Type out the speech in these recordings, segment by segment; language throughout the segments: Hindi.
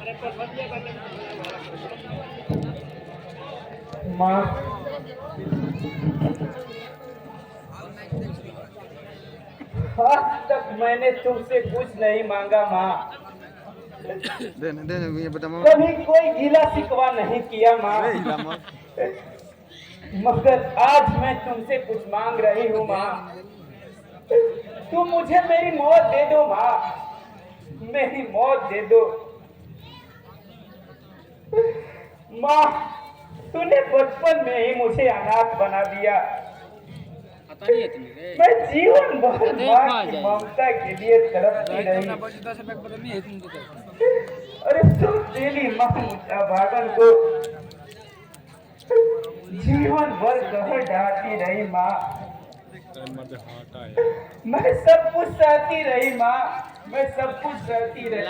माँ, आज तक मैंने तुमसे कुछ नहीं मांगा माँ। ये बता मामा। कभी कोई गिला शिकवा नहीं किया माँ। मगर आज मैं तुमसे कुछ मांग रही हूँ माँ। तुम मुझे मेरी मौत दे दो माँ, मेरी मौत दे दो माँ। तूने बचपन में ही मुझे अनाथ बना दिया। मैं जीवन भर माँ की ममता के लिए तड़पती रही। अरे तुम तेरी माँ मुझा भागन को जीवन भर कहर डांटती रही माँ। मैं सब कुछ सहती रही माँ, मैं सब कुछ सहती रही।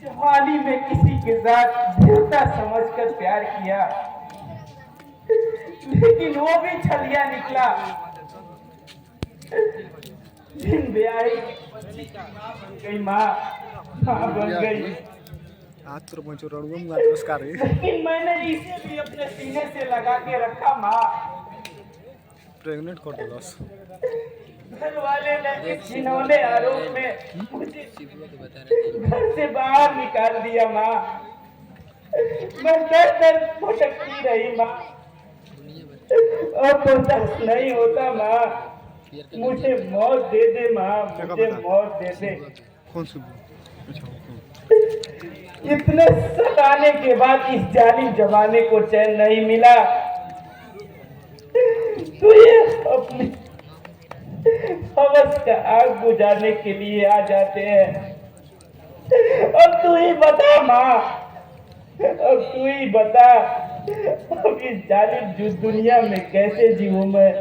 जवानी में किसी के साथ देवता समझकर प्यार किया, लेकिन वो भी छलिया निकला। दिन ब्याही गई माँ, माँ बन गई। आज तो पंचो रणुआ नमस्कार है। लेकिन मैंने इसे भी अपने सीने से लगा के रखा माँ। प्रेग्नेंट कर दो बस। घर वाले ने जिन्होंने आरोप में मुझे घर से बाहर निकाल दिया माँ। मैं दर दर भटकती रही माँ, अब बर्दाश्त नहीं होता माँ। मुझे मौत दे दे माँ, मुझे मौत दे दे। कौन सी? इतने सताने के बाद इस जालिम जमाने को चैन नहीं मिला। तो ये अपनी हवस का आग बुझाने के लिए आ जाते हैं। अब तू ही बता माँ, अब तू ही बता, अब इस जालिम दुनिया में कैसे जीऊं मैं।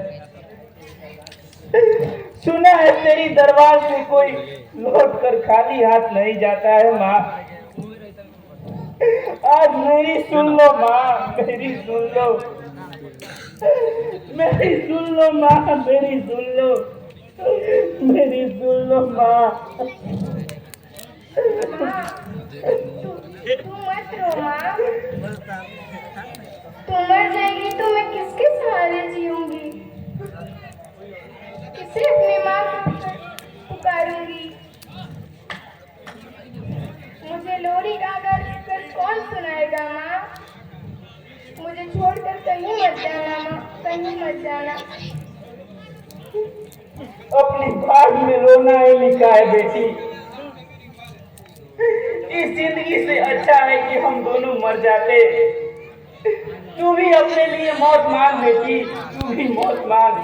सुना है तेरी दरबार से कोई लौट कर खाली हाथ नहीं जाता है माँ। आज मेरी सुन लो माँ, मेरी सुन लो, मेरी सुन लो माँ, मेरी सुन लो, मेरी सुन लो माँ। तू मत रो माँ, तू मर जाएगी तो मैं किसके सहारे जीऊंगी, किसे अपनी माँ पुकारूंगी। मुझे लोरी गा कर कौन सुनाएगा माँ। मुझे छोड़कर कहीं मत जाना माँ, कहीं मत जाना। अपनी भाग में रोना ही लिखा है बेटी। इस जिंदगी से अच्छा है कि हम दोनों मर जाते। तू भी अपने लिए मौत मांग बेटी, तू भी मौत मांग।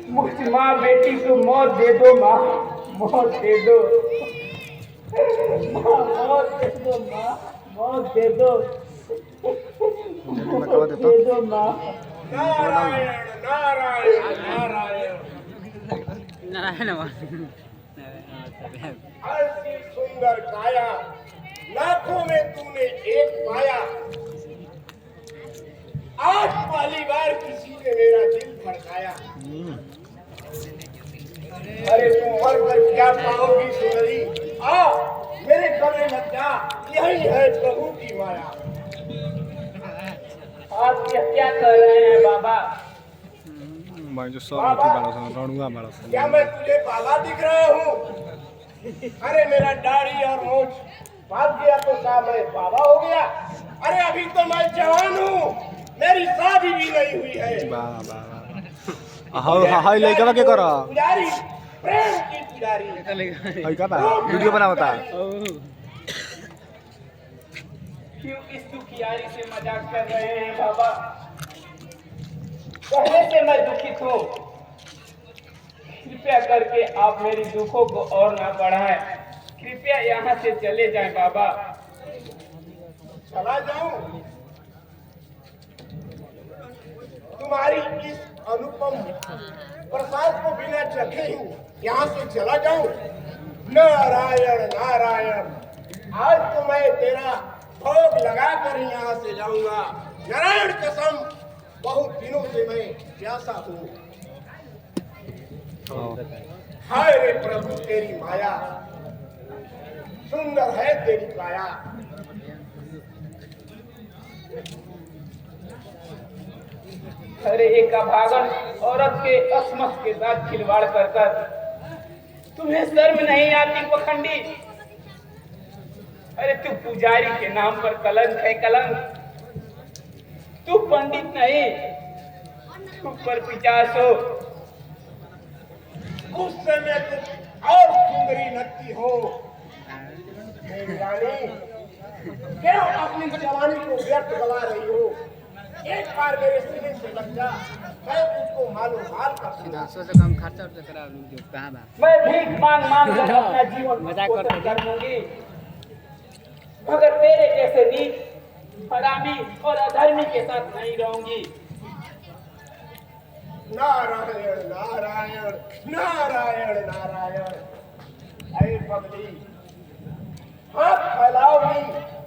मुझ माँ बेटी को मौत दे दो माँ, मौत दे दो माँ, मौत दे दो माँ, मौत दे दो, मौत दे दो माँ। नारायण नारायण नारायण। ऐसी सुंदर काया लाखों में तूने एक पाया। आज पहली बार किसी ने मेरा दिल धड़काया। अरे तुम मर कर क्या पाओगी सुंदरी, आ मेरे गले मत जा, यही है प्रभु की माया। आप क्या कर रहे हैं बाबा? मैं जो सब बाड़ा सा रणुआ बाड़ा सा। क्या मैं तुझे बाबा दिख रहा हूँ? अरे मेरा दाढ़ी और मूछ भाग गया तो क्या मैं बाबा हो गया? अरे अभी तो मैं जवान हूँ, मेरी शादी भी नहीं हुई है। वाह वाह। हां हां लइका के करा पुजारी, प्रेम की पुजारी। हाय का बा वीडियो बनावता। क्यों इस दुखियारी से मजाक कर रहे हैं बाबा? पहले से मैं दुखित हूँ, कृपया करके आप मेरी दुखों को और ना बढ़ाएं। कृपया यहाँ से चले जाएं बाबा। चला जाऊं? तुम्हारी इस अनुपम प्रसाद को बिना चखे ही यहाँ से चला जाऊं? नारायण नारायण, आज तो मैं तेरा भोग लगा कर यहाँ से जाऊंगा। नारायण कसम, बहुत दिनों से मैं प्यासा हूँ। हाय रे प्रभु तेरी माया, सुंदर है तेरी काया। अरे एक अभागन औरत के असमस के साथ खिलवाड़ कर कर तुम्हें शर्म नहीं आती पखंडी? अरे तू पुजारी के नाम पर कलंक है कलंक। तू पंडित नहीं, तू पर पिचास हो। गुस्से में तुम और सुंदरी लगती हो मेरी रानी। क्यों अपनी जवानी को व्यर्थ गवा रही हो? एक बार मेरे सीने से लग जा, मैं तुझको मालूम हाल कर दूंगा। सोचो कम खर्चा उर्चा करा लूं जो कहाँ बा। मैं भीख मांग मांग कर अपना जीवन मजाक करते कर दूंगी, मगर तेरे जैसे नीच, हरामी और अधर्मी के साथ नहीं रहूंगी। नारायण नारायण नारायण नारायण। अरे पगली, हाथ फैलाओगी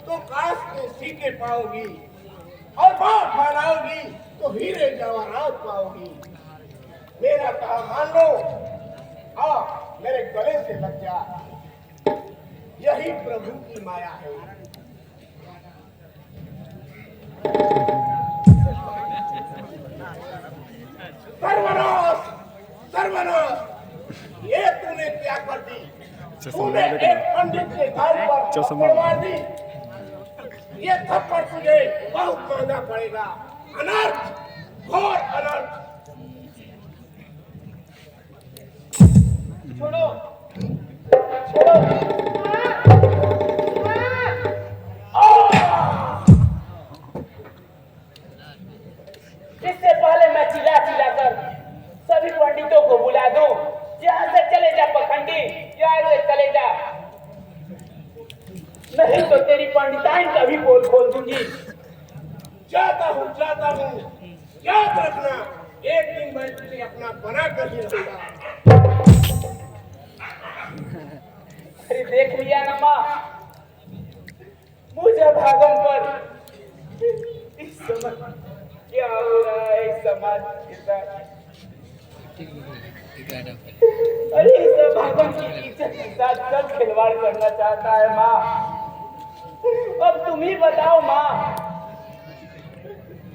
तो काश के सीके पाओगी, और बात फैलाओगी तो हीरे जवाहरात पाओगी। मेरा कहा मान लो, आ मेरे गले से लग जा। यही प्रभु की माया है। सर्वनाश सर्वनाश, ये तूने क्या कर दी? तूने एक पंडित के गाल पर थप्पड़ मार दी। ये थप्पड़ तुझे बहुत महंगा पड़ेगा। अनर्थ, घोर अनर्थ। छोड़ो छोड़ो। इससे पहले मैं चिल्ला चिल्ला कर सभी पंडितों को बुला दूं, यहाँ से चले जा पखंडी, यहाँ से चले जा, नहीं तो तेरी पंडिताइन का भी पोल खोल दूंगी। जाता हूँ याद रखना, एक दिन मैं तुझे अपना बना कर ही रहूंगा। अरे देख लिया ना माँ, मुझे भागम पर इस समय क्या हो रहा है इस समाज के साथ। अरे इस भागम की इज्जत के साथ सब खिलवाड़ करना चाहता है माँ। अब तुम ही बताओ माँ,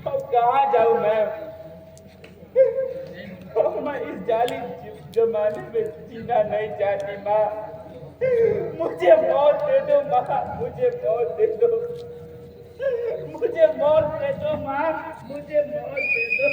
अब कहाँ जाऊँ मैं? अब मैं इस जाली जमाने में जीना नहीं चाहती माँ। मुझे मौत दे दो माँ, मुझे मौत दे दो, मुझे मौत दे दो माँ, मुझे मौत दे दो।